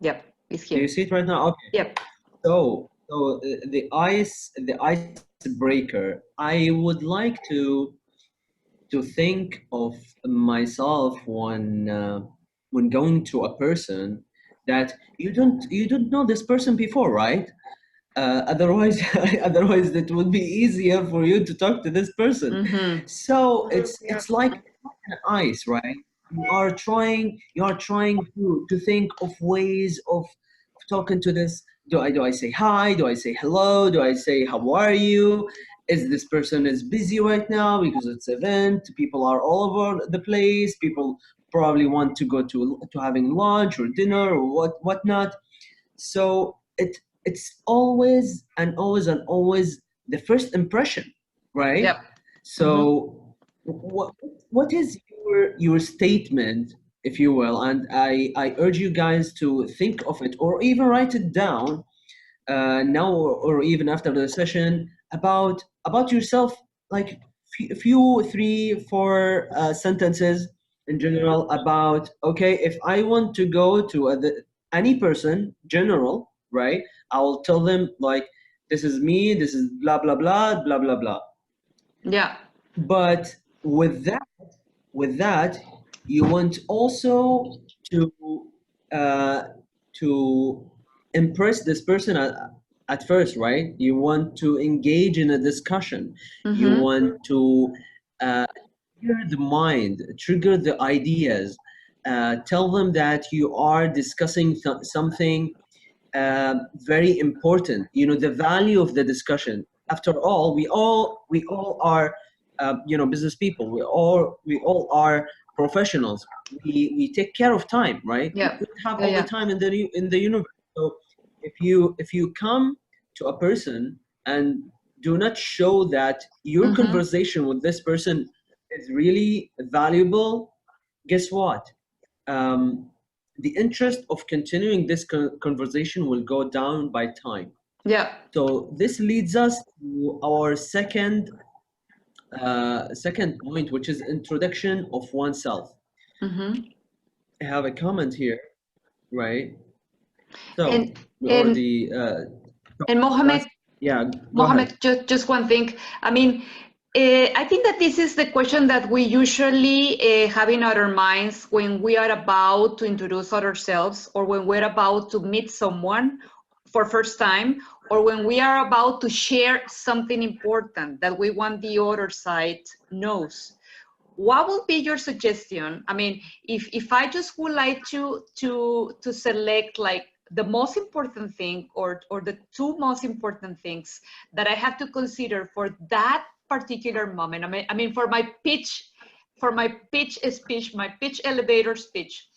Yep, it's Do you here. see it right now? Okay. Yep. So the icebreaker. I would like to think of myself when going to a person that you don't know this person before, right? Otherwise, otherwise it would be easier for you to talk to this person. Mm-hmm. So it's like an ice, right? You are trying to think of ways of talking to this. Do I say hi? Do I say hello? Do I say how are you? Is this person is busy right now because it's event? People are all over the place. People probably want to go to having lunch or dinner or whatnot. So it's always and always and always the first impression, right? Yep. Mm-hmm. So what is your statement, if you will? And I urge you guys to think of it or even write it down now or even after the session about yourself, like few 3 4 sentences in general about, okay, if I want to go to any person general, right? I will tell them like, this is me, this is blah blah blah blah blah blah. Yeah. But with that you want also to uh, to impress this person at first, right? You want to engage in a discussion. You Mm-hmm. want to uh, trigger the mind, trigger the ideas, tell them that you are discussing something very important. You know, the value of the discussion. After all, we all are business people. We all are professionals. We take care of time, right? We Yeah. don't have Yeah. all the Yeah. time in the universe. So if you come to a person and do not show that your Mm-hmm. conversation with this person is really valuable, guess what? um, the interest of continuing this conversation will go down by time. Yeah. So this leads us to our second point, which is introduction of oneself. Mm-hmm. I have a comment here, right? So And we and already and Mohammed, that's yeah. Go ahead. Mohammed, just one thing. I mean, I think that this is the question that we usually have in our minds when we are about to introduce ourselves, or when we're about to meet someone for first time, or when we are about to share something important that we want the other side knows. What would be your suggestion? I mean, if I just would like to select like the most important thing, or the two most important things that I have to consider for that particular moment. I mean for my pitch speech, my pitch elevator speech,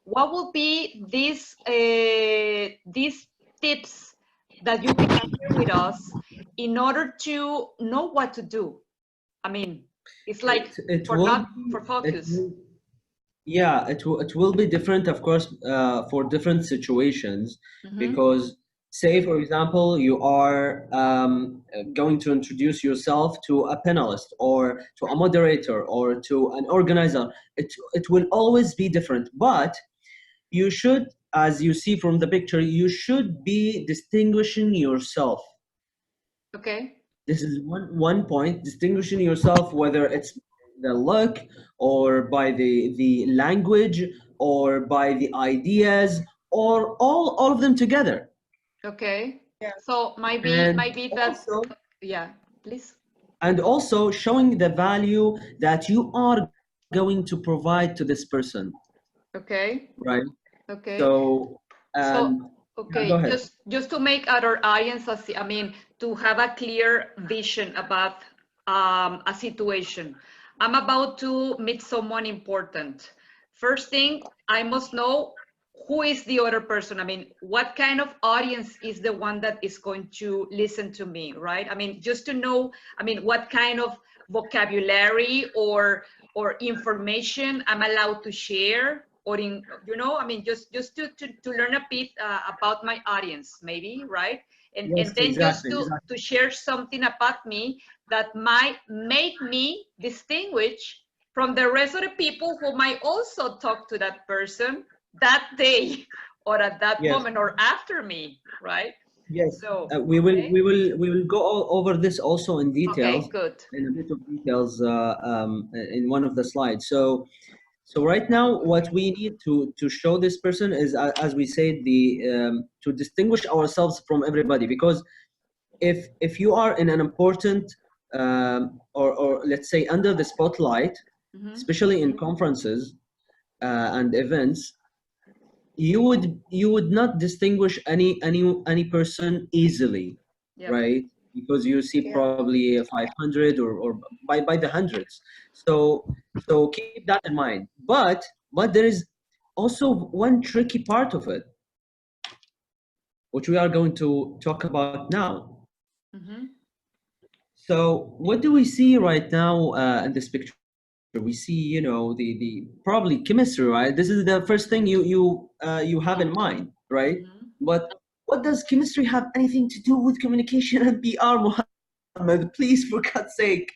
what will be these tips that you can share with us in order to know what to do? I mean, it's like It for will not be for it focus. will Yeah, it will be different, of course, for different situations. Mm-hmm. Because, say, for example, you are going to introduce yourself to a panelist or to a moderator or to an organizer. It will always be different, but you should, as you see from the picture, you should be distinguishing yourself. Okay. This is one point, distinguishing yourself, whether it's the look or by the language or by the ideas or all of them together. Okay. So And might be that, also yeah, please. and also showing the value that you are going to provide to this person, Okay. right? Okay. So So and yeah, go okay, ahead. just to make our audience, I mean, to have a clear vision about a situation. I'm about to meet someone important. First thing, I must know who is the other person. I mean, what kind of audience is the one that is going to listen to me, right? I mean, just to know, I mean, what kind of vocabulary or information I'm allowed to share, or in, I mean, just to learn a bit about my audience, maybe, right? And Yes, then just exactly, to share something about me that might make me distinguish from the rest of the people who might also talk to that person that day or at that Yes. moment or after me, right? Yes, So, we will go over this also in details, okay, good. in a bit of details in one of the slides. So right now, what we need to show this person is, as we said, to distinguish ourselves from everybody. Because if you are in an important or let's say under the spotlight, Mm-hmm. especially in conferences and events, you would not distinguish any person easily, Yep. right? Because you see Yeah. probably 500 or by the hundreds. So keep that in mind. But there is also one tricky part of it, which we are going to talk about now. Mm-hmm. So what do we see right now in this picture? We see, you know, the probably chemistry, right? This is the first thing you have in mind, right? Mm-hmm. But what does chemistry have anything to do with communication and PR, Mohammed? Please, for God's sake.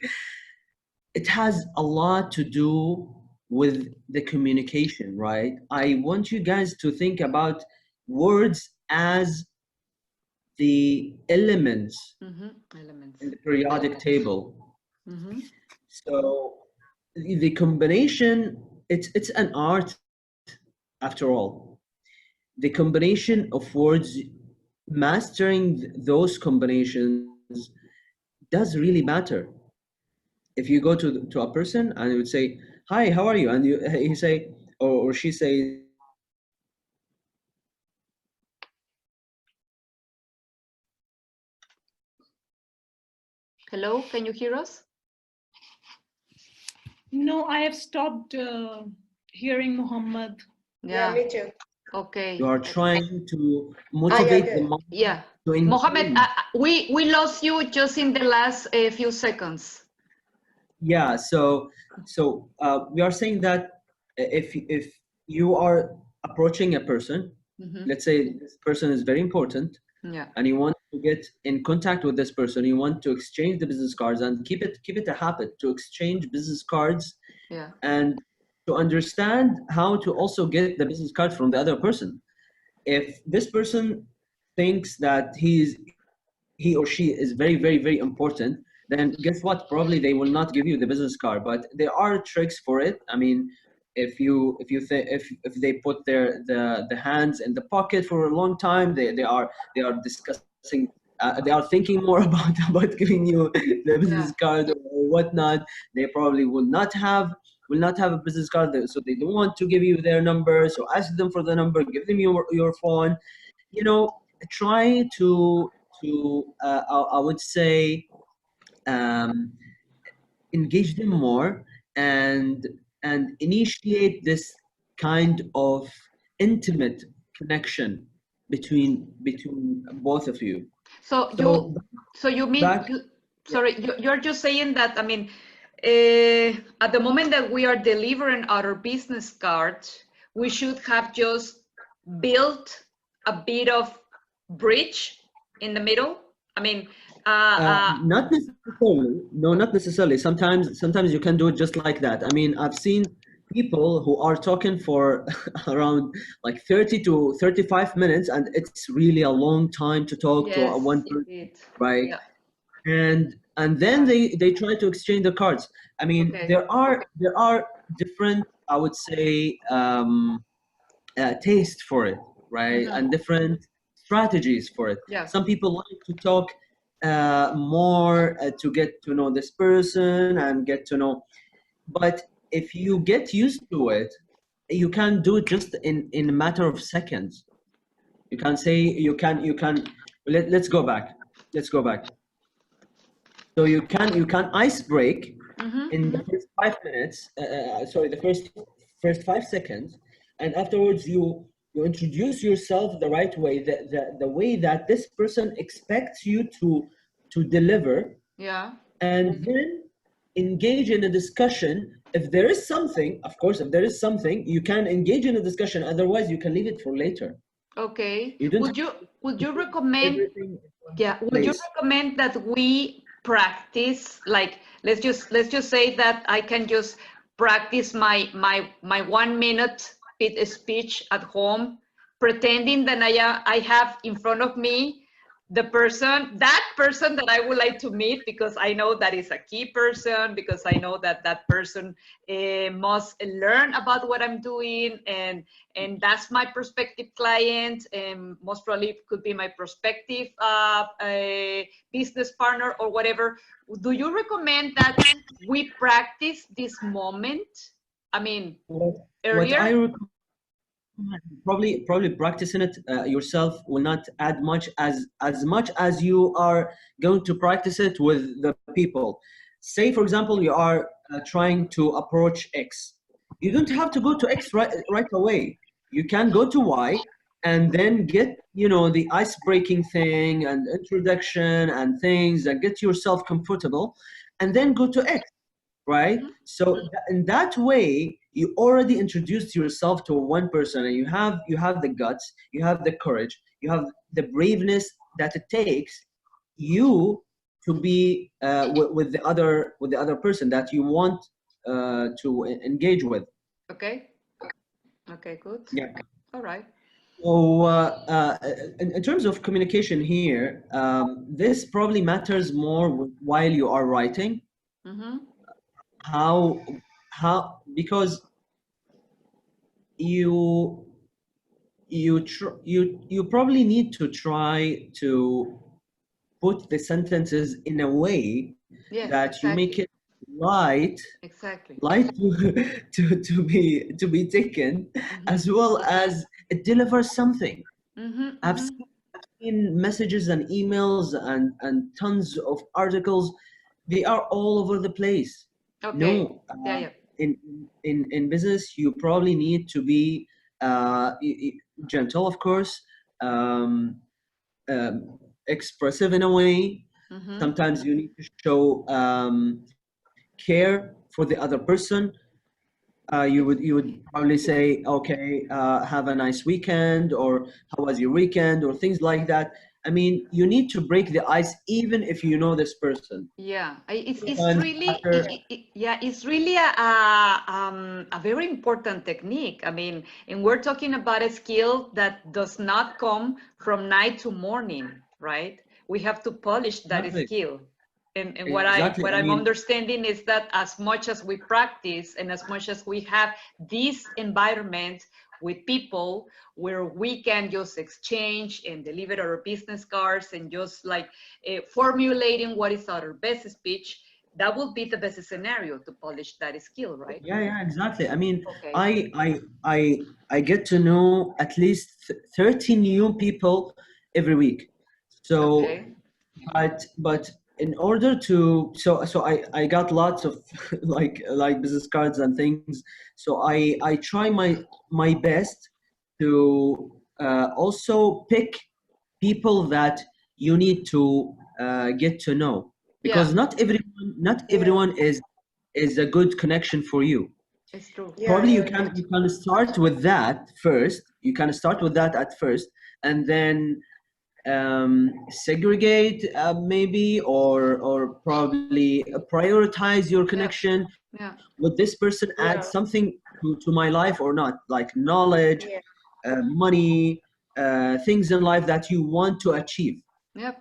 It has a lot to do with the communication, right? I want you guys to think about words as the elements Mm-hmm. Elements. in the periodic table. Mm-hmm. So the combination, it's an art after all. The combination of words, mastering those combinations does really matter. If you go to a person and you would say, "Hi, how are you?" and he say or she says, Hello, can you hear us? No, I have stopped hearing Muhammad. Yeah, me too. Okay. you are trying to yeah, motivate the good. mind Yeah. to engage. Mohammed, we lost you just in the last few seconds. Yeah, so we are saying that if you are approaching a person, Mm-hmm. let's say this person is very important, Yeah. and you want to get in contact with this person, you want to exchange the business cards and keep it a habit to exchange business cards Yeah. and to understand how to also get the business card from the other person. If this person thinks that he or she is very important, then guess what? Probably they will not give you the business card. But there are tricks for it. I mean, if they put the hands in the pocket for a long time, they are discussing. They are thinking more about giving you the business card or whatnot. They probably will not have a business card, so they don't want to give you their number. So ask them for the number, give them your phone. You know, try to I would say engage them more and initiate this kind of intimate connection between both of you. So you mean back you're just saying that, I mean, at the moment that we are delivering our business card, we should have just built a bit of bridge in the middle. I mean, not necessarily. No, not necessarily. Sometimes you can do it just like that. I mean, I've seen people who are talking for around like 30 to 35 minutes, and it's really a long time to talk to yes, one person, indeed. right? Yeah. And then they try to exchange the cards. I mean, Okay. there are different, I would say, taste for it, right? Mhm. And different strategies for it. Yeah. Some people like to talk more to get to know this person and get to know. But if you get used to it, you can do it just in a matter of seconds. You can say you can. Let's go back. Let's go back. So you can ice break Mhm, in the mhm. first 5 minutes. Sorry, the first 5 seconds, and afterwards you introduce yourself the right way, the way that this person expects you to deliver, Yeah. and then engage in a discussion. If there is something, of course, if there is something, you can engage in a discussion. Otherwise, you can leave it for later. Okay. You don't Would have you to put recommend, everything in one yeah, would you place. recommend that we practice, like, let's just say that I can just practice my 1 minute speech at home pretending that I have in front of me that person that I would like to meet, because I know that is a key person, because I know that that person must learn about what I'm doing, and that's my prospective client, and most probably could be my prospective business partner or whatever. Do you recommend that we practice this moment? I mean, earlier? What I recommend, probably practicing it yourself will not add much, much as you are going to practice it with the people. Say for example you are trying to approach X. You don't have to go to X right away. You can go to Y and then get, you know, the ice breaking thing and introduction and things, and get yourself comfortable, and then go to X, right? Mhm. So in that way, you already introduced yourself to one person, and you have the guts, you have the courage, you have the braveness that it takes you to be with the other person that you want to engage with. Okay. Okay, good. Yeah. All right. So in terms of communication here, this probably matters more while you are writing. Mm-hmm. How because you you probably need to try to put the sentences in a way Yes, that you make exactly. it light Exactly. to be taken, Mm-hmm. as well as it delivers something. Mm-hmm. I've Mm-hmm. seen messages and emails and tons of articles. They are all over the place. Okay. No, Yeah, yeah. in business, you probably need to be gentle, of course, um, expressive in a way. Mm-hmm. Sometimes you need to show care for the other person. You would probably say, okay, have a nice weekend, or how was your weekend, or things like that. I mean, you need to break the ice, even if you know this person. Yeah, it's Sometimes really after, yeah, it's really a very important technique. I mean, and we're talking about a skill that does not come from night to morning, right? We have to polish that exactly, skill. And exactly. what I I'm mean, understanding is that as much as we practice and as much as we have this environment with people where we can just exchange and deliver our business cards and just like formulating what is our best speech, that would be the best scenario to polish that skill, right? yeah, yeah, exactly. I mean, Okay. I get to know at least 30 new people every week. So Okay. but in order to, I got lots of like business cards and things. So I try my best to also pick people that you need to get to know, Yeah, because not everyone is a good connection for you. it's true. Probably you can start with that first. You can start with that at first, and then segregate, maybe, or probably prioritize your Yeah, connection. yeah, Would this person add something to my life or not, like knowledge, money, things in life that you want to achieve. yep.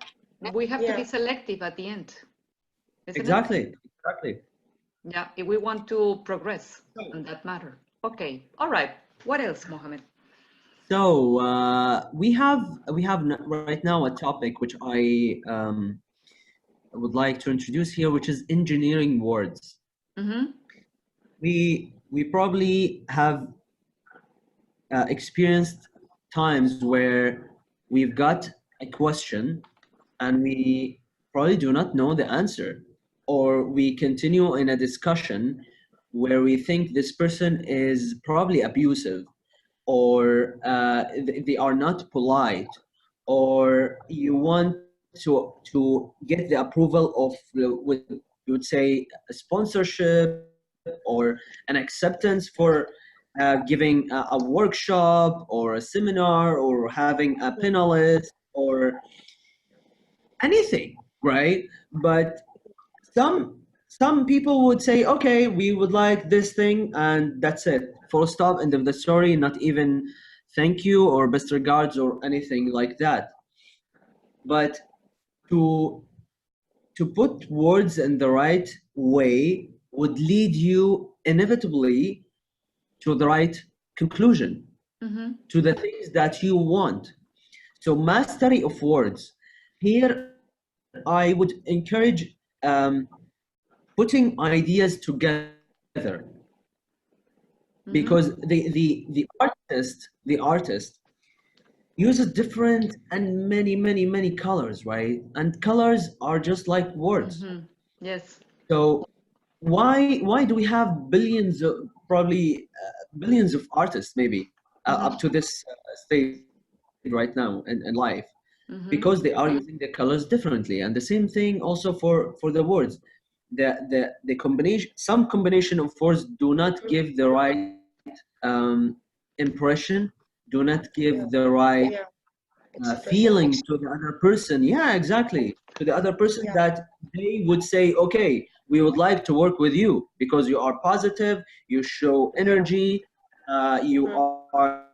We have to be selective at the end, isn't it? Exactly. Yeah, if we want to progress on that matter. Okay, all right. What else, Mohammed? So we have right now a topic which I would like to introduce here, which is engineering words. Mm-hmm. We probably have experienced times where we've got a question and we probably do not know the answer, or we continue in a discussion where we think this person is probably abusive, or they are not polite, or you want to get the approval of what you would say a sponsorship or an acceptance for giving a workshop or a seminar or having a panelist or anything, right? But some people would say, okay, we would like this thing, and that's it, full stop, end of the story, not even thank you or best regards or anything like that. But to put words in the right way would lead you inevitably to the right conclusion, to the things that you want. So mastery of words. Here, I would encourage putting ideas together, because the artist uses different and many colors, right? And colors are just like words. Yes. So why do we have billions of, probably billions of artists, maybe up to this stage right now in life, because they are using the colors differently. And the same thing also for the words. The combination, some combination of words do not give the right impression, do not give the right feeling to the other person. Yeah, exactly. To the other person, that they would say, okay, we would like to work with you because you are positive, you show energy, you are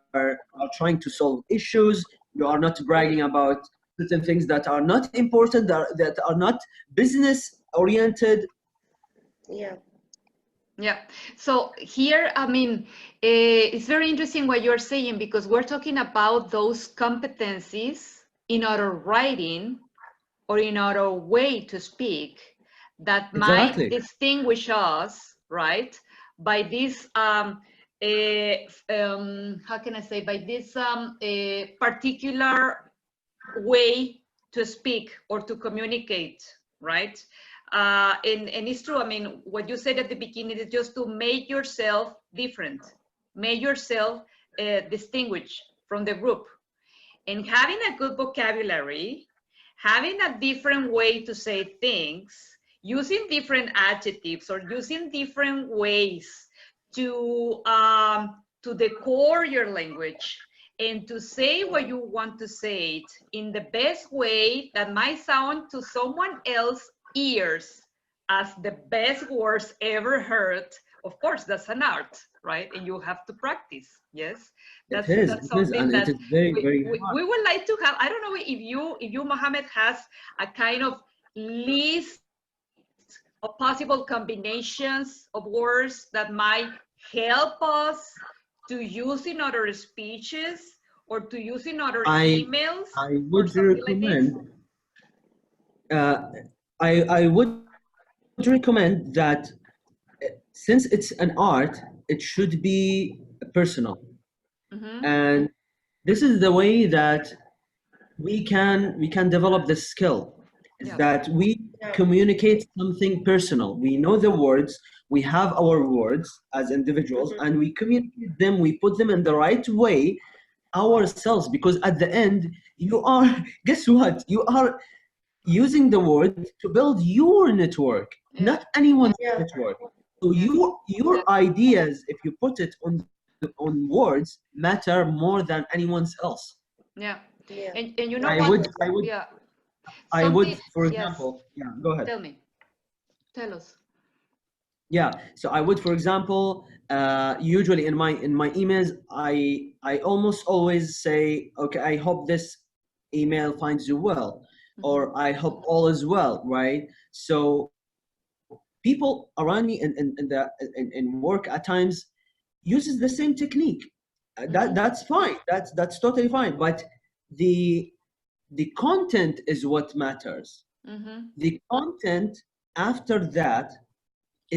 trying to solve issues, you are not bragging about certain things that are not important, that are not business oriented. Yeah. So here, I mean, it's very interesting what you're saying, because we're talking about those competencies in our writing or in our way to speak that might Exactly. distinguish us, right? By this, how can I say, by this particular way to speak or to communicate, right? And it's true. I mean, what you said at the beginning is just to make yourself different, make yourself distinguished from the group. And having a good vocabulary, having a different way to say things, using different adjectives or using different ways to decor your language and to say what you want to say it in the best way that might sound to someone else's ears as the best words ever heard. Of course, that's an art, right? And you have to practice. Yes, that's something and that it is very hard. we would like to have. I don't know if you Mohammed has a kind of list of possible combinations of words that might help us to use in other speeches or to use in other emails I or would something like this. recommend I would recommend that since it's an art, it should be personal. And this is the way that we can develop this skill, is Yeah. that we communicate something personal. We know the words, we have our words as individuals, and we communicate them, we put them in the right way ourselves, because at the end you are guess what, you are using the word to build your network, not anyone's network. So your ideas, if you put it on words, matter more than anyone's else. Yeah. And you know I what? would Yeah. I would, Something, for yes. example, yeah, go ahead. Tell me. Tell us. Yeah, so I would, for example, usually in my emails, I almost always say, okay, I hope this email finds you well, or I hope all is well, right? So people around me in work at times uses the same technique. That's fine. That's totally fine. But the content is what matters. The content after that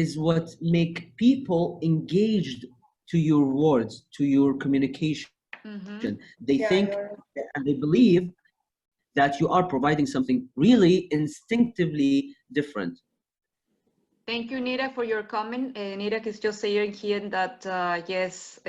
is what make people engaged to your words, to your communication. They think and they believe that you are providing something really instinctively different. Thank you, Nira, for your comment. Nira is just saying here that yes,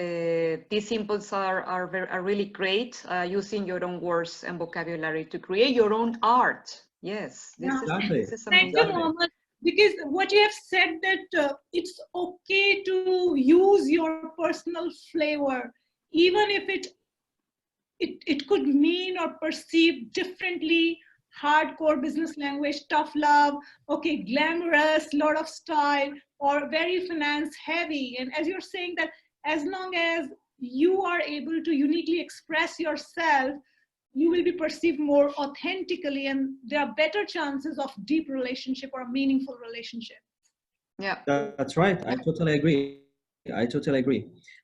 these symbols are really great, using your own words and vocabulary to create your own art. Yes, this is amazing. Thank you, Mohammed. Because what you have said, that it's okay to use your personal flavor, even if it could mean or perceive differently. Hardcore business language, tough love, okay, glamorous, lot of style, or very finance heavy. And as you're saying that, as long as you are able to uniquely express yourself, you will be perceived more authentically, and there are better chances of deep relationship or meaningful relationship. Yeah. That's right. I totally agree.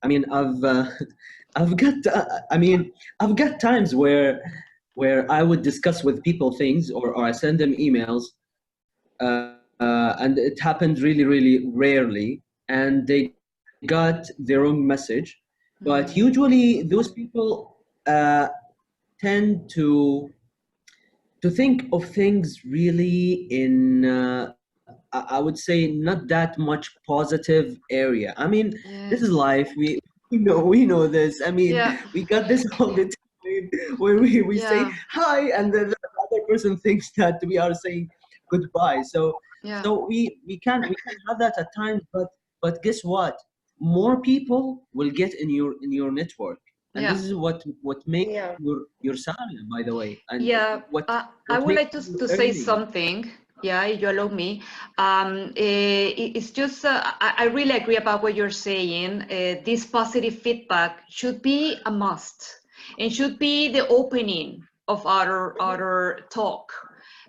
I mean, I've got times where I would discuss with people things, or I send them emails, and it happened really, really rarely, and they got the wrong message. But usually, those people tend to think of things really in I would say not that much positive area. I mean, this is Yes. life. We know this. I mean, Yeah. we got this all the time where we say Yeah. hi, and then the other person thinks that we are saying goodbye. So Yeah. so we can have that at times, but guess what? More people will get in your network, and Yeah. this is what makes Yeah. your salary, by the way, and Yeah, what I what would makes like you to say earning. something. Yeah, if you allow me. It's just, I really agree about what you're saying. This positive feedback should be a must and should be the opening of our talk.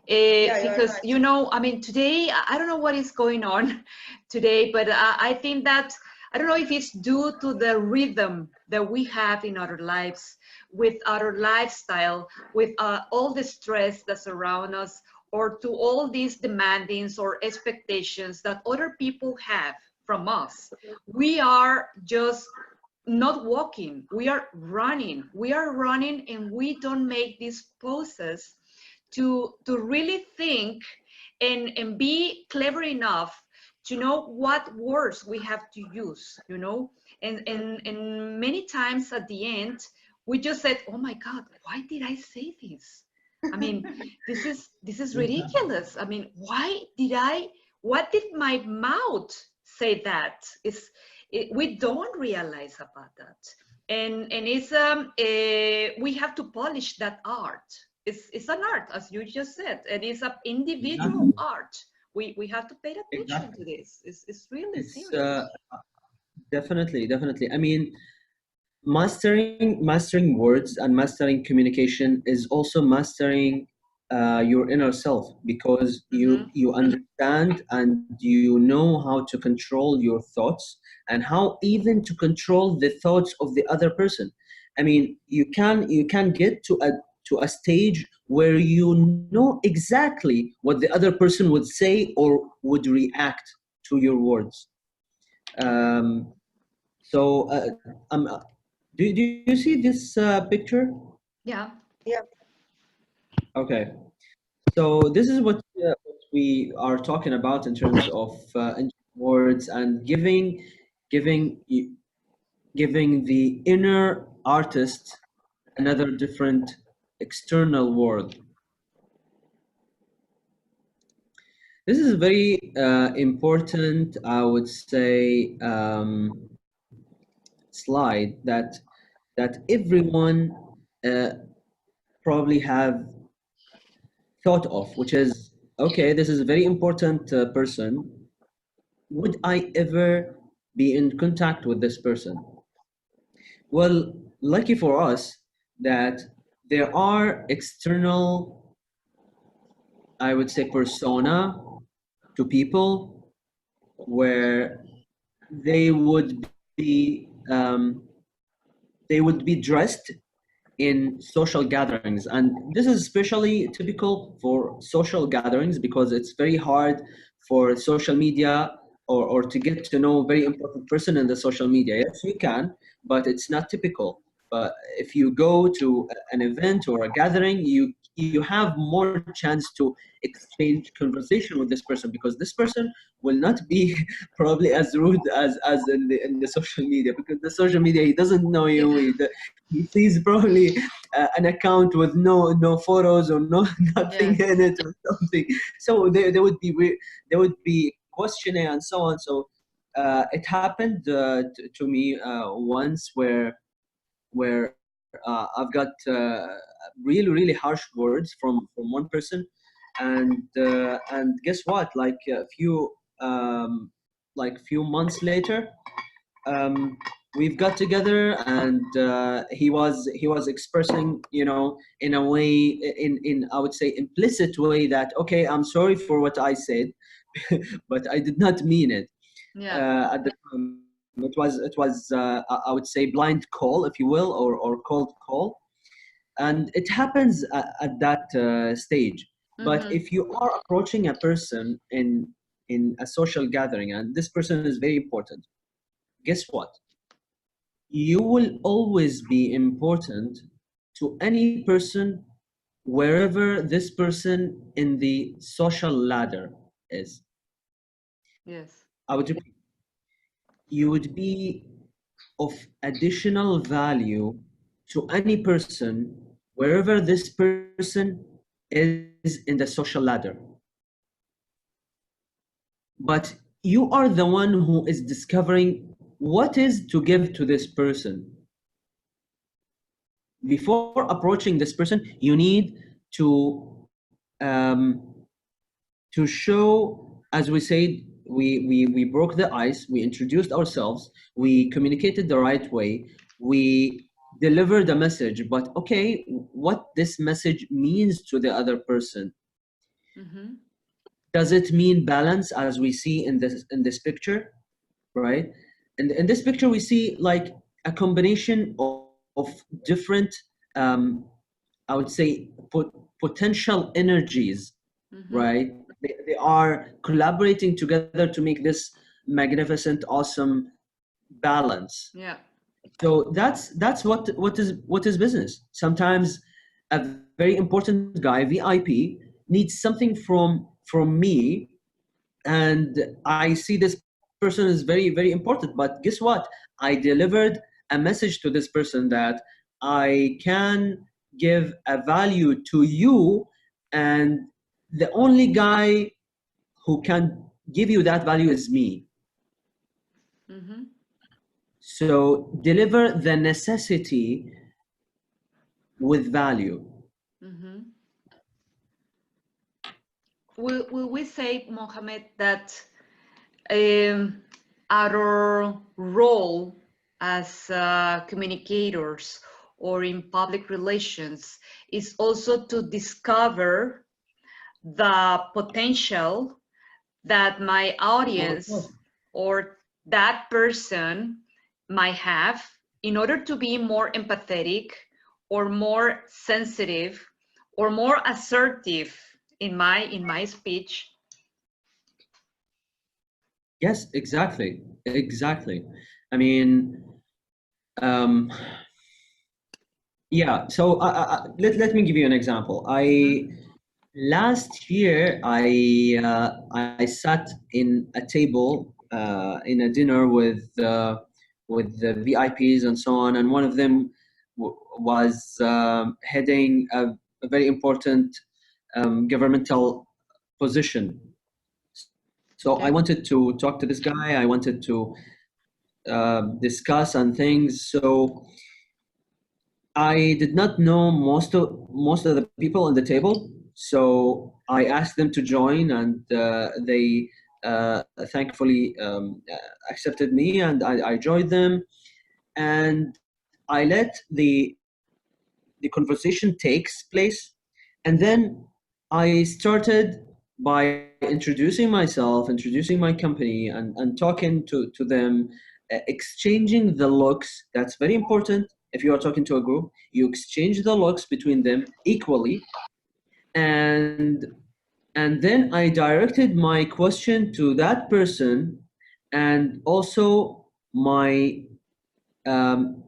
Yeah, you're Because, right. you know, I mean, today, I don't know what is going on today, but I think that, I don't know if it's due to the rhythm that we have in our lives, with our lifestyle, with all the stress that surround us, or to all these demandings or expectations that other people have from us. We are just not walking, we are running. We are running, and we don't make these pauses to really think and be clever enough to know what words we have to use, you know. And many times at the end, we just said, oh my God, why did I say this? I mean, this is ridiculous. I mean, what did my mouth say that? We don't realize about that. And it's we have to polish that art. It's an art, as you just said, and it's an individual Exactly. art. We have to pay attention to Exactly. this. It's really It's serious. definitely. I mean, mastering words and mastering communication is also mastering your inner self, because Mm-hmm. you understand and you know how to control your thoughts, and how even to control the thoughts of the other person. I mean, you can get to a stage where you know exactly what the other person would say or would react to your words. Um, so, do you see this picture? Yeah. Yeah. Okay. So this is what we are talking about in terms of words and giving giving the inner artist another different external world. This is a very important, I would say, slide that everyone uh, probably have thought of, which is, okay, this is a very important person. Would I ever be in contact with this person? Well, lucky for us that there are external, I would say, persona to people where they would be dressed in social gatherings, and this is especially typical for social gatherings because it's very hard for social media, or to get to know a very important person in the social media. Yes, you can, but it's not typical. But if you go to an event or a gathering, you have more chance to exchange conversation with this person, because this person will not be probably as rude as in the social media, because the social media, he doesn't know Yeah. you. He sees probably an account with no photos or no nothing Yes. in it or something. So there would be there would be questioning and so on. So it happened to me once where I've got really harsh words from one person, and guess what? Like a few months later, um, we've got together, and he was expressing, in a way, in I would say implicit way, that okay, I'm sorry for what I said, but I did not mean it. Yeah. At the time, it was I would say blind call, if you will, or cold call, and it happens at that stage. But Mm-hmm. if you are approaching a person in a social gathering, and this person is very important, guess what? You will always be important to any person, wherever this person in the social ladder is. Yes. I would repeat, you would be of additional value to any person, wherever this person is in the social ladder. But you are the one who is discovering what is to give to this person. Before approaching this person, you need to show, as we said, we broke the ice, we introduced ourselves, we communicated the right way, we delivered a message. But okay, what this message means to the other person. Mm-hmm. Does it mean balance, as we see in this picture, right? And in this picture, we see like a combination of different, um, I would say, potential energies, Mm-hmm. right? They are collaborating together to make this magnificent, awesome balance. Yeah. So that's what is business. Sometimes a very important guy, VIP, needs something from me, and I see this person is very, very important. But guess what? I delivered a message to this person that I can give a value to you, and the only guy who can give you that value is me. Mm-hmm. So deliver the necessity with value. Mm-hmm. Will we say, Mohammed, that our role as communicators or in public relations is also to discover the potential that my Oh, of audience course. or that person might have in order to be more empathetic or more sensitive or more assertive in my speech. Yes, exactly. Exactly. I mean, um, yeah. So let me give you an example. Mm-hmm. Last year I sat in a table in a dinner with the VIPs and so on, and one of them was heading a very important governmental position. So I Okay. wanted to talk to this guy. I wanted to discuss on things. So I did not know most of the people on the table, so I asked them to join, and they thankfully accepted me, and I joined them, and I let the conversation takes place, and then I started by introducing myself, introducing my company, and talking to them, exchanging the looks. That's very important. If you are talking to a group, you exchange the looks between them equally, and then I directed my question to that person, and also um,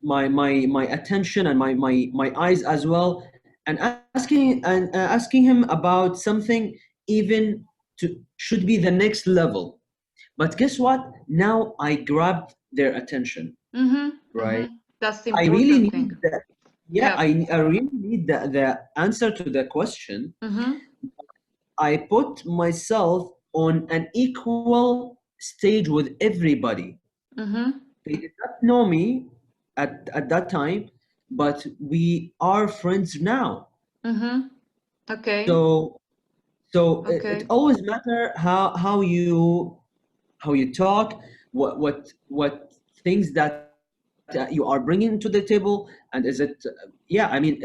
my attention and my eyes as well, and asking him about something even should be the next level. But guess what? Now I grabbed their attention, Mm-hmm. right? Mm-hmm. That's the I really important thing. need that. Yeah, Yeah. I really need the answer to the question. Mm-hmm. I put myself on an equal stage with everybody. Mm-hmm. They did not know me at that time, but we are friends now. Mm-hmm. Okay. So it Okay. always matter how you talk, what things that you are bringing to the table, and is it yeah, I mean,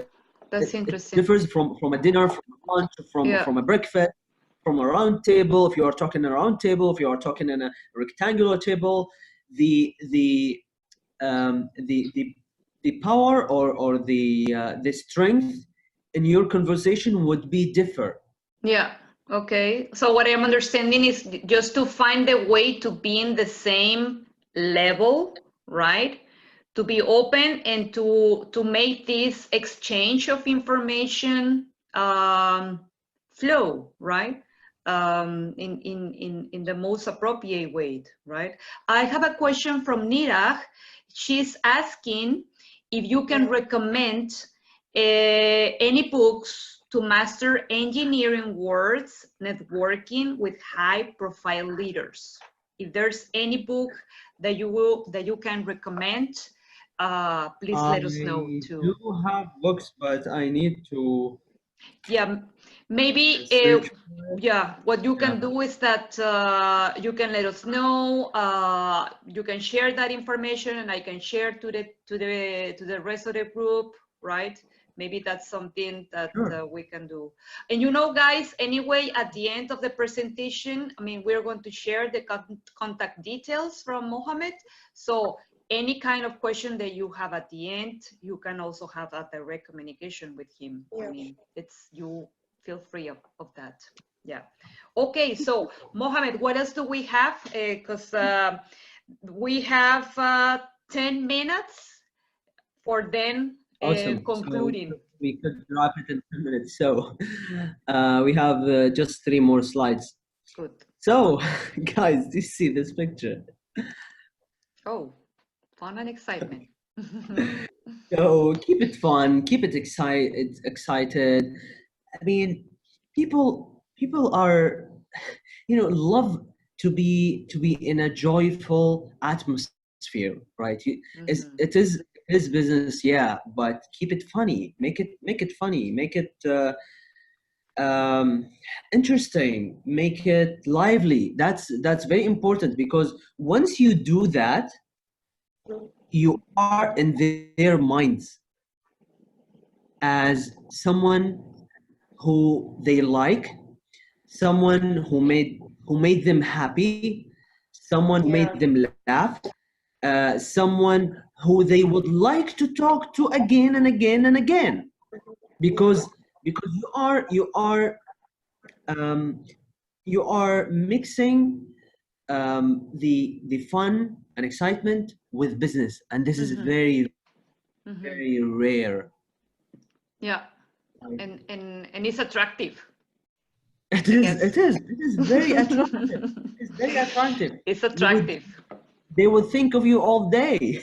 That's it interesting. differs from a dinner, from a lunch, from a breakfast, from a round table. If you are talking a round table, if you are talking in a rectangular table, the power or the strength in your conversation would be differ. Yeah. Okay. So what I'm understanding is just to find a way to be in the same level, right? To be open and to make this exchange of information flow, right? In the most appropriate way, right? I have a question from Niraj. She's asking if you can recommend any books to master engineering words, networking with high-profile leaders. If there's any book that you can recommend, please let us know too. I do have books, but I need to Yeah, maybe search. yeah, what you Yeah. can do is that you can let us know, you can share that information and I can share to the rest of the group, right? Maybe that's something that Sure. we can do. And you know, guys, anyway, at the end of the presentation, I mean, we're going to share the contact details from Mohammed. So any kind of question that you have at the end, you can also have a direct communication with him. I mean, it's, you feel free of that. Yeah. Okay, so Mohammed, what else do we have? Because we have 10 minutes for then Awesome. concluding. So we could wrap it in 10 minutes. So we have just 3 more slides. Good. So, guys, do you see this picture? Oh, fun and excitement. So keep it fun, keep it excited. I mean, people are, love to be in a joyful atmosphere, right? It is business, yeah, but keep it funny, make it funny, make it interesting, make it lively. That's very important, because once you do that, you are in their minds as someone who they like, someone who made them happy, someone who made them laugh, someone who they would like to talk to again and again and again, because you are mixing the fun and excitement with business, and this is very very rare. Yeah, and it's attractive. It is very attractive. It's very attractive. It's attractive. They would think of you all day.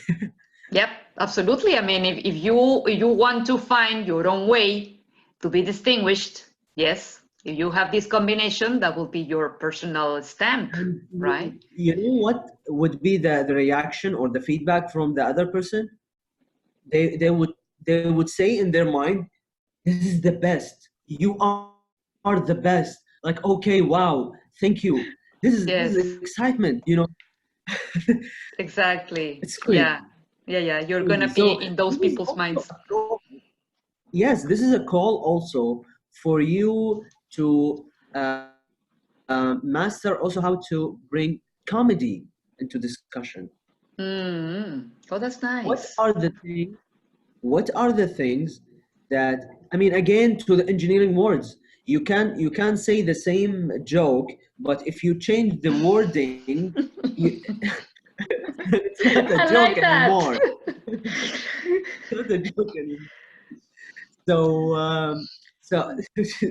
Yep, absolutely. I mean, if you want to find your own way to be distinguished, yes, if you have this combination, that will be your personal stamp, And right? you know what would be the reaction or the feedback from the other person? They would say in their mind, "This is the best. You are the best." Like, okay, wow, thank you. This is excitement, Exactly. It's crazy. Yeah. You're gonna be So in those this is people's also minds. a call. Yes, this is a call also for you to master also how to bring comedy into discussion. Oh, that's What nice. are the things? What are the things that, I mean, again, to the engineering words, you can say the same joke, but if you change the wording, it's not a I joke like that. anymore. It's not a joke anymore. So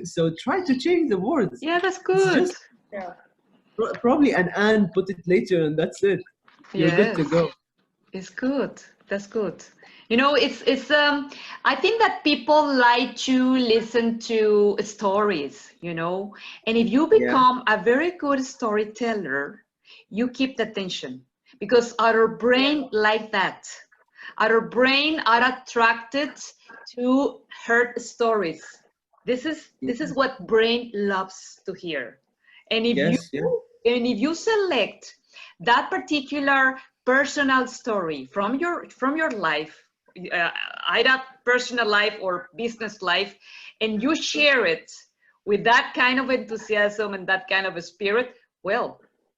so try to change the words. Yeah, that's It's good. just probably an and put it later, and that's it. You're good to Yes, go. it's good. That's good. You know, it's I think that people like to listen to stories, you know, and if you Yeah. become a very good storyteller, you keep the attention because our brain like that. Our brain are attracted to heard stories. This is what brain loves to hear. And if Yes. Yeah. you select that particular personal story from your life, either personal life or business life, and you share it with that kind of enthusiasm and that kind of a spirit, well,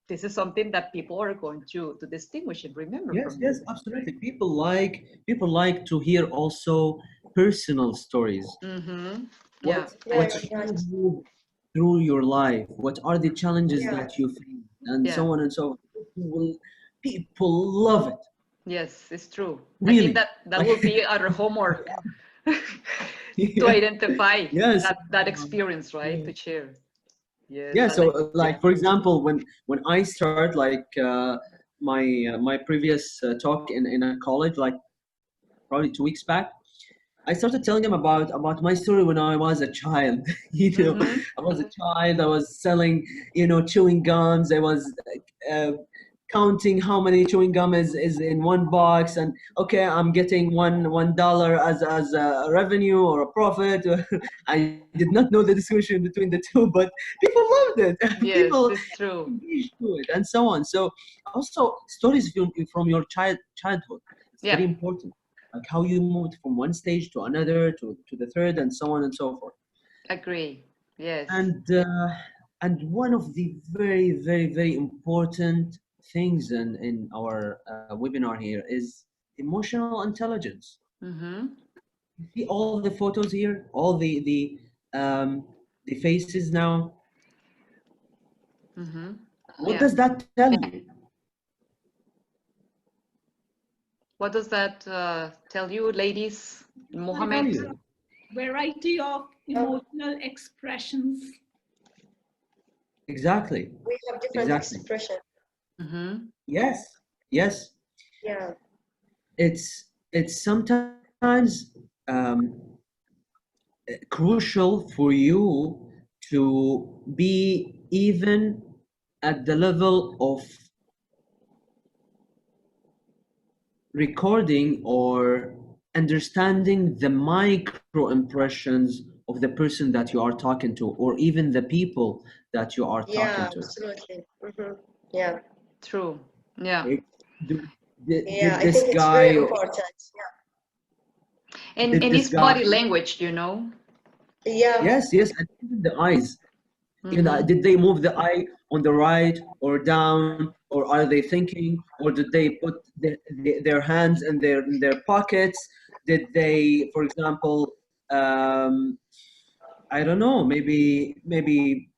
this is something that people are going to distinguish and remember Yes, from yes, you. absolutely. People like to hear also personal stories. Mm-hmm. What Yeah, Yeah, what you're right. shows you through your life? What are the challenges Yeah. that you face, and yeah. so on and so on. People love it, Yes, it's true. I think really. that will be our homework to Yeah. identify Yes. that experience, right? Yeah. To share. Yes, Yeah. I like. So, like for example, when I start like my previous talk in a college, like probably 2 weeks back, I started telling him about my story when I was a child. Mm-hmm. I was a child. I was selling, chewing gums. I was uh, counting how many chewing gum is in one box, and okay, I'm getting $1 as a revenue or a profit. I did not know the distinction between the two, but people loved it. Yes, People it's true. engaged to it, and so on. So also stories from your childhood. It's Yeah, very important, like how you moved from one stage to another to the third, and so on and so forth. agree. Yes. And one of the very, very, very important things in our webinar here is emotional intelligence. Mm-hmm. You see all the photos here, all the faces now. Mm-hmm. What Yeah. does that tell you? What does that tell you, ladies? What does it tell Mohammed? you? Variety of emotional expressions. Exactly. We have different Exactly. expression. Mm-hmm. Yes. Yes. Yeah. It's sometimes crucial for you to be even at the level of recording or understanding the micro impressions of the person that you are talking to, or even the people that you are talking Yeah, to. absolutely. Yeah. True. Yeah. It- did, Yeah, did I this think it's very guy important. And did this it's guy body language, you know. Yeah. yes, and even the eyes. Mm-hmm. Did they move the eye on the right or down, or are they thinking, or did they put their hands in their pockets? Did they, for example, I don't know, maybe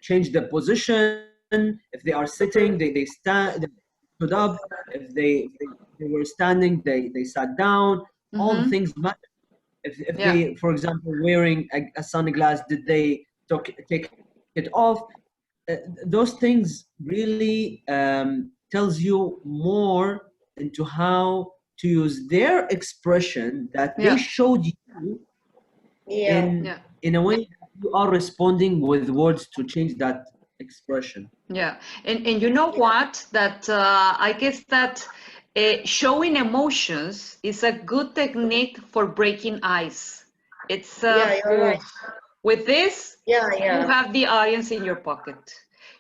change the position? If they are sitting, they stand, they stood up. If they were standing, they sat down. All the Mm-hmm. things matter. If Yeah. they, for example, wearing a sunglass, did they take it off? Those things really tells you more into how to use their expression that they Yeah. showed you Yeah. in Yeah. in a way that you are responding with words to change that expression. Yeah, and you know Yeah. what? That I guess that showing emotions is a good technique for breaking ice. It's Yeah, you're right. with this, Yeah, you yeah. have the audience in your pocket.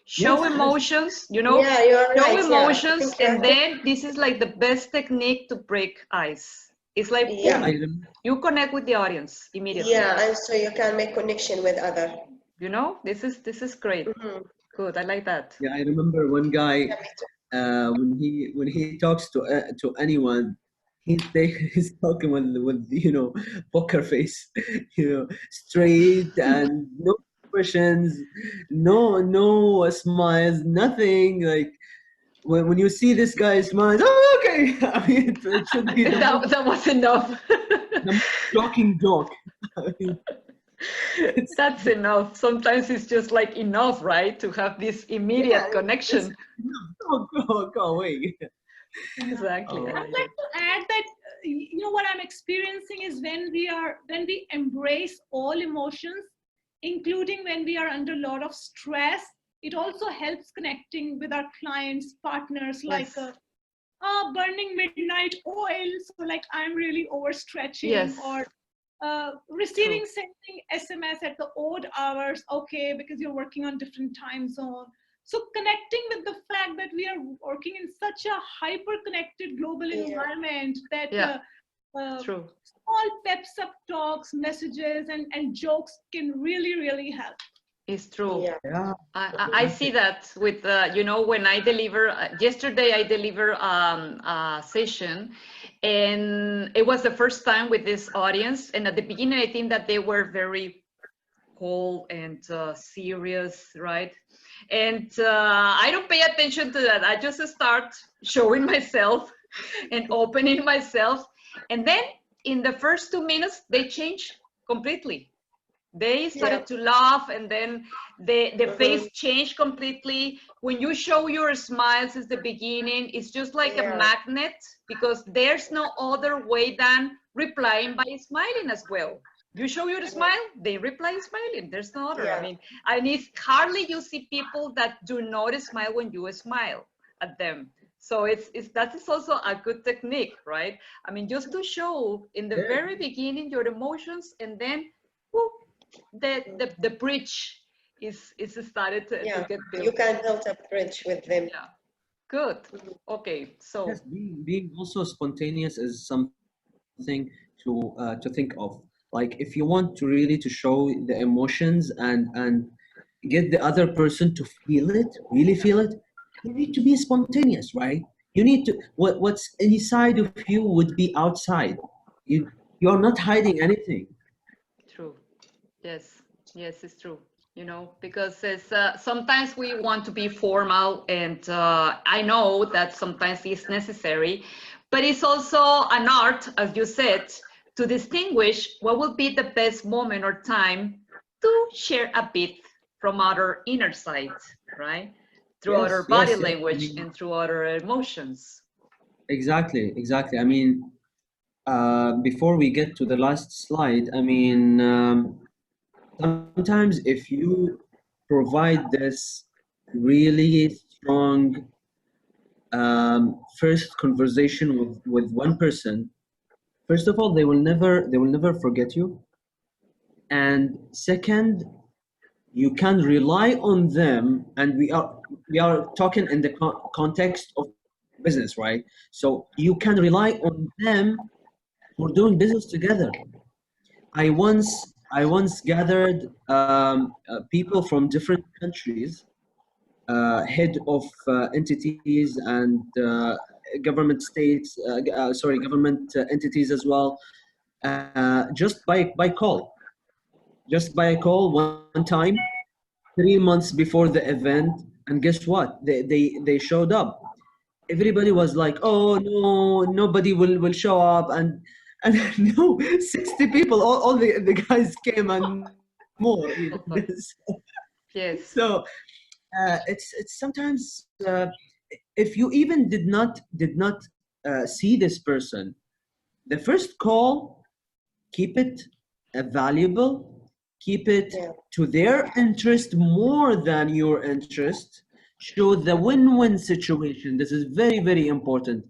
Show Yes, yes. emotions, Yeah, you're show right. Yeah. I emotions, think you're and then this is like the best technique to break ice. It's like Yeah, yeah. boom, you connect with the audience immediately. Yeah, and so you can make connection with other. You know, this is great. Good, I like that. yeah. I remember one guy Yeah, me too. when he talks to anyone, he's talking with poker face, straight and no expressions, no smiles, nothing. Like when you see this guy smiles, oh okay. I mean, it should be That was enough. the most shocking joke. I mean, it's That's enough. Sometimes it's just like enough, right? To have this Yeah, immediate it's connection. go away. Exactly. I Oh. I'd like like it. to add that what I'm experiencing is when we embrace all emotions, including when we are under a lot of stress, it also helps connecting with our clients, partners, like Yes. burning midnight oil. So like I'm really overstretching, Yes. or True. receiving sending SMS at the odd hours. Okay, because you're working on different time zone. So connecting with the fact that we are working in such a hyper-connected global environment that True. small peps up talks, messages, and jokes can really, really help. It's true. Yeah. I see that with, you know, when I deliver, yesterday I delivered a session, and it was the first time with this audience. And at the beginning, I think that they were very cold and serious, right? And I don't pay attention to that. I just start showing myself and opening myself. And then in the first 2 minutes, they change completely. They started to laugh, and then the face changed completely. When you show your smiles at the beginning, it's just like a magnet, because there's no other way than replying by smiling as well. You show your smile, they reply smiling. There's no other. I mean, it's hardly you see people that do not smile when you smile at them. So that is also a good technique, right? I mean, just to show in the very beginning your emotions, and then whoop, the bridge is started to get built. You can build a bridge with them. Yeah, good. Okay, so Yes, being also spontaneous is something to think of. Like, if you want to really to show the emotions and get the other person to feel it, really feel it, you need to be spontaneous, right? You need to, what's inside of you would be outside. You're not hiding anything. true. Yes, yes, it's true. You know, because it's, sometimes we want to be formal, and I know that sometimes it's necessary, but it's also an art, as you said, to distinguish what will be the best moment or time to share a bit from our inner side, right? Through Yes, our body yes, yes. I language mean, and through our emotions. exactly, exactly. I mean, before we get to the last slide, I mean, sometimes if you provide this really strong first conversation with one person, first of all, they will never forget you, and second, you can rely on them. And we are talking in the context of business, right? So you can rely on them for doing business together. I once gathered people from different countries, head of entities and government entities as well, just by call, one time, 3 months before the event. And guess what? They showed up. Everybody was like, "Oh no, nobody will show up," and no, 60 people, all the guys came and more even. Yes. So it's sometimes, if you even did not see this person, the first call, keep it valuable, keep it to their interest more than your interest. Show the win-win situation. This is very, very important.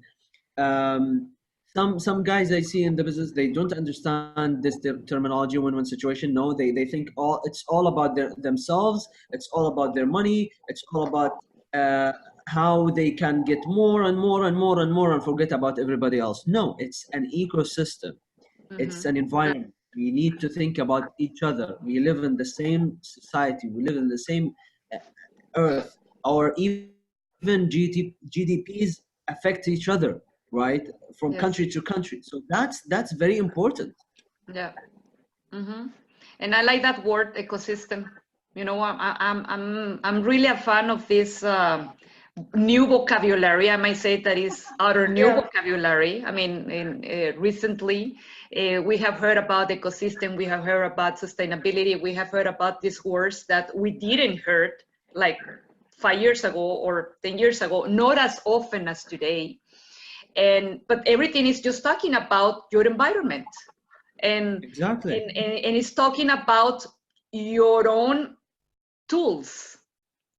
um, some guys I see in the business, they don't understand this terminology, win-win situation. No, they think it's all about themselves. It's all about their money. It's all about uh, how they can get more and more and more and more and forget about everybody else. No, it's an ecosystem. It's an environment. We need to think about each other. We live in the same society. We live in the same uh, earth. Or even GDPs affect each other, right? From country to country. So that's very important. Yeah. And I like that word, ecosystem. You know, I'm really a fan of this new vocabulary. I might say that is our new vocabulary. I mean, recently we have heard about ecosystem, we have heard about sustainability, we have heard about these words that we didn't heard like 5 years ago or 10 years ago, not as often as today. But everything is just talking about your environment. And exactly. And it's talking about your own tools.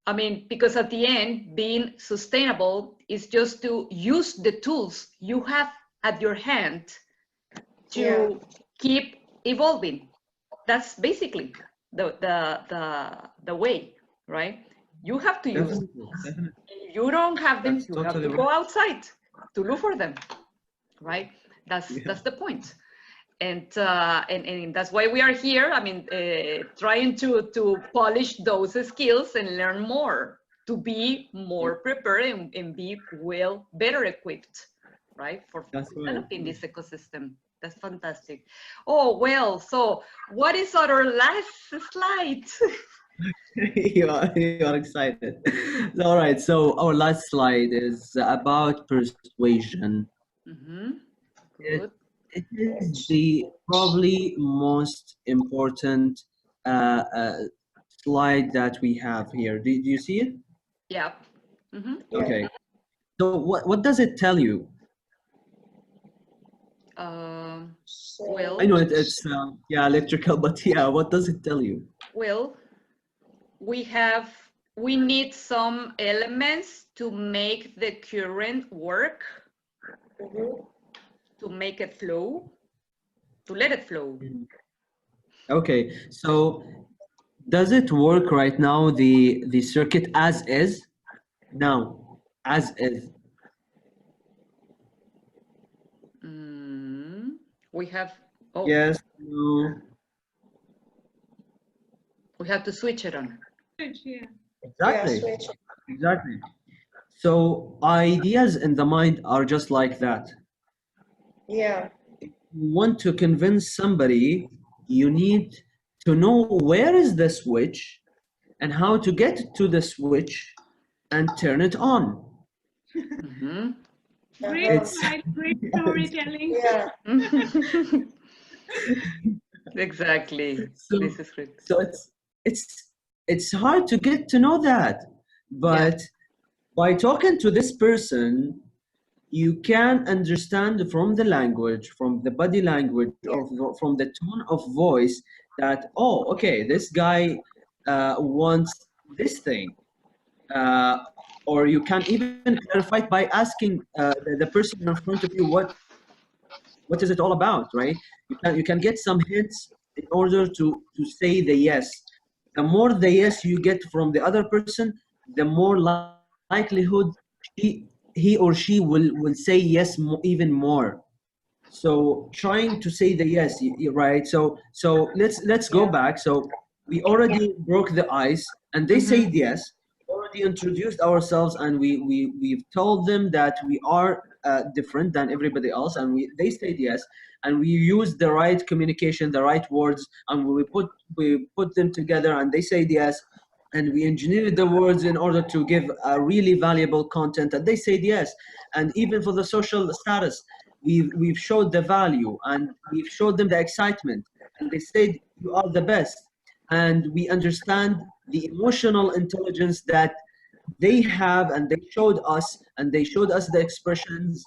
I mean, because at the end, being sustainable is just to use the tools you have at your hand to keep evolving. That's basically the way, right? You have to use them. Definitely. If you don't have them, That's you have totally to go outside to look for them, right? That's the point. And that's why we are here. I mean, trying to polish those skills and learn more to be more prepared and be better equipped, right? For developing this ecosystem. That's fantastic. Oh, well, so what is our last slide? You are excited. All right, so our last slide is about persuasion. Good. It is the probably most important slide that we have here. Do you see it? Yeah. Okay. So what does it tell you? Well, I know it's yeah, electrical, but yeah, what does it tell you? well, we need some elements to make the current work, to make it flow, to let it flow. Okay, so does it work right now, the circuit as is? Now, as is. We have, Yes, no. we have to switch it on. Yeah. Exactly. Yeah, switch. Exactly. So ideas in the mind are just like that. Yeah. If you want to convince somebody, you need to know where is the switch and how to get to the switch and turn it on. Great slide, great storytelling. Yeah. Exactly. So, This is great. so it's hard to get to know that, but by talking to this person, you can understand from the language, from the body language, or from the tone of voice that, oh, okay, this guy wants this thing. Or you can even clarify it by asking the person in front of you what is it all about, right? You can get some hints in order to say the yes. The more the yes you get from the other person, the more likelihood he or she will say yes even more. So trying to say the yes, right? So let's go back. So we already broke the ice, and they said yes. Already introduced ourselves, and we've told them that we are different than everybody else, and they said yes. And we used the right communication, the right words, and we put them together, and they said yes. And we engineered the words in order to give a really valuable content, and they said yes. And even for the social status, we've showed the value, and we've showed them the excitement, and they said you are the best. And we understand the emotional intelligence that they have, and they showed us, the expressions.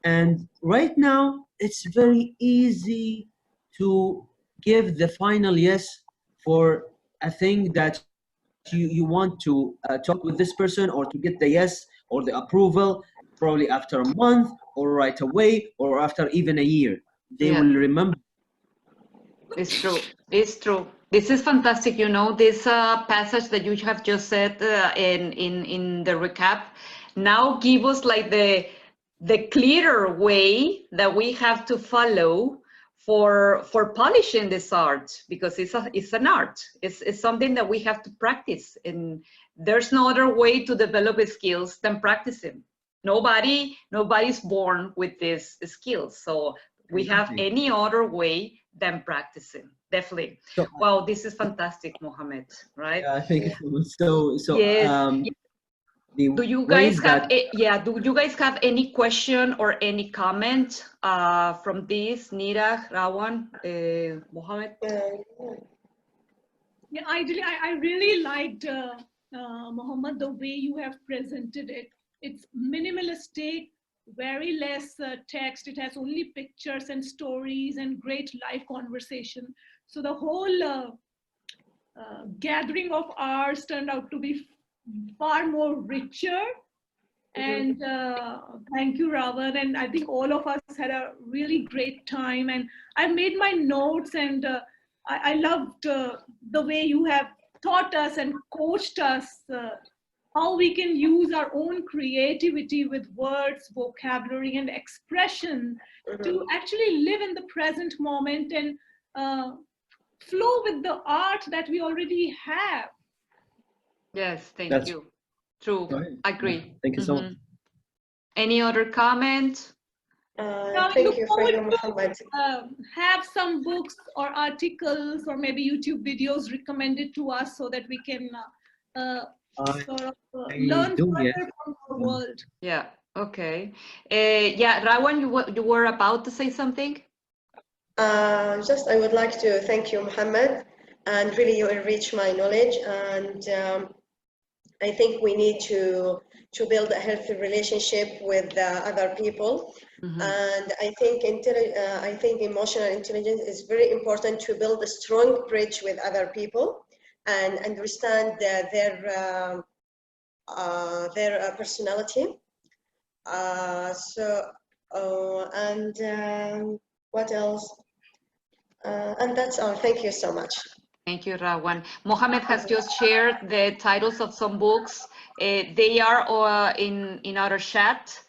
And right now it's very easy to give the final yes for a thing that you want to talk with this person, or to get the yes or the approval, probably after a month, or right away, or after even a year. They will remember. It's true. It's true. This is fantastic. You know, this passage that you have just said in the recap now give us like the clearer way that we have to follow for polishing this art, because it's an art. It's something that we have to practice, and there's no other way to develop skills than practicing. Nobody's born with these skills, so we have any other way than practicing. Definitely. So, wow, this is fantastic, Mohammed, right? I think so. Yes. Do you guys have do you guys have any question or any comment from this? Nira, Rawan, Mohammed? Yeah, I really liked Mohammed, the way you have presented it. It's minimalistic, very less text. It has only pictures and stories and great live conversation. So the whole gathering of ours turned out to be far more richer. And thank you, Ravan. And I think all of us had a really great time. And I made my notes, and I loved the way you have taught us and coached us how we can use our own creativity with words, vocabulary, and expression to actually live in the present moment and flow with the art that we already have. Yes, thank That's you. True, right. agree. Thank you so much. Any other comment? Now, I Thank look you for forward your Mohammed. to have some books or articles or maybe YouTube videos recommended to us so that we can sort of learn do, further yes. from our world. Yeah, okay. Yeah, Rawan, you were about to say something? Just I would like to thank you, Mohammed, and really you enrich my knowledge. And I think we need to build a healthy relationship with other people. And I think emotional intelligence is very important to build a strong bridge with other people and understand their personality. What else? And that's all. Thank you so much. Thank you, Rawan. Mohammed has just shared the titles of some books. They are in our chat.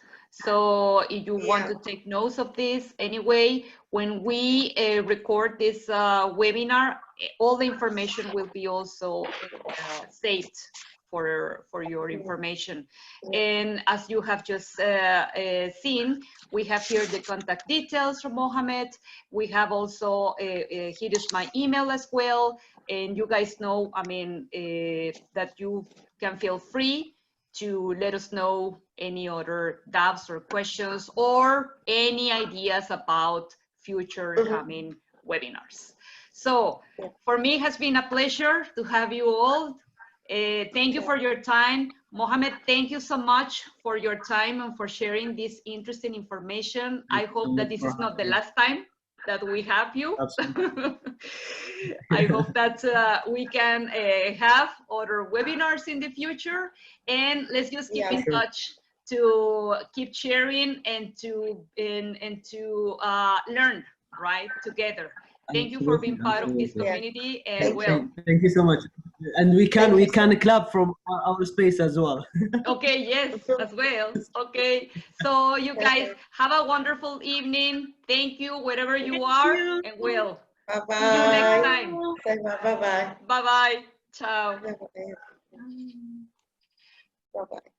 So if you want to take notes of this, anyway, when we record this webinar, all the information will be also saved for your information. And as you have just seen, we have here the contact details from Mohammed. We have also, here is my email as well. And you guys know, I mean, that you can feel free to let us know any other doubts or questions or any ideas about future coming webinars. So for me, it has been a pleasure to have you all. Thank you for your time. Mohammed, thank you so much for your time and for sharing this interesting information. I hope that this is not the last time that we have you. I hope that we can have other webinars in the future, and let's just keep in touch to keep sharing and to learn right together. Thank you for being part of this community, and thank you so much. And we can clap from our space as well. Okay, yes, as well. Okay, so you guys have a wonderful evening. Thank you wherever you are, and we'll Bye-bye. see you next time. Bye-bye. Bye-bye. Ciao. Bye-bye.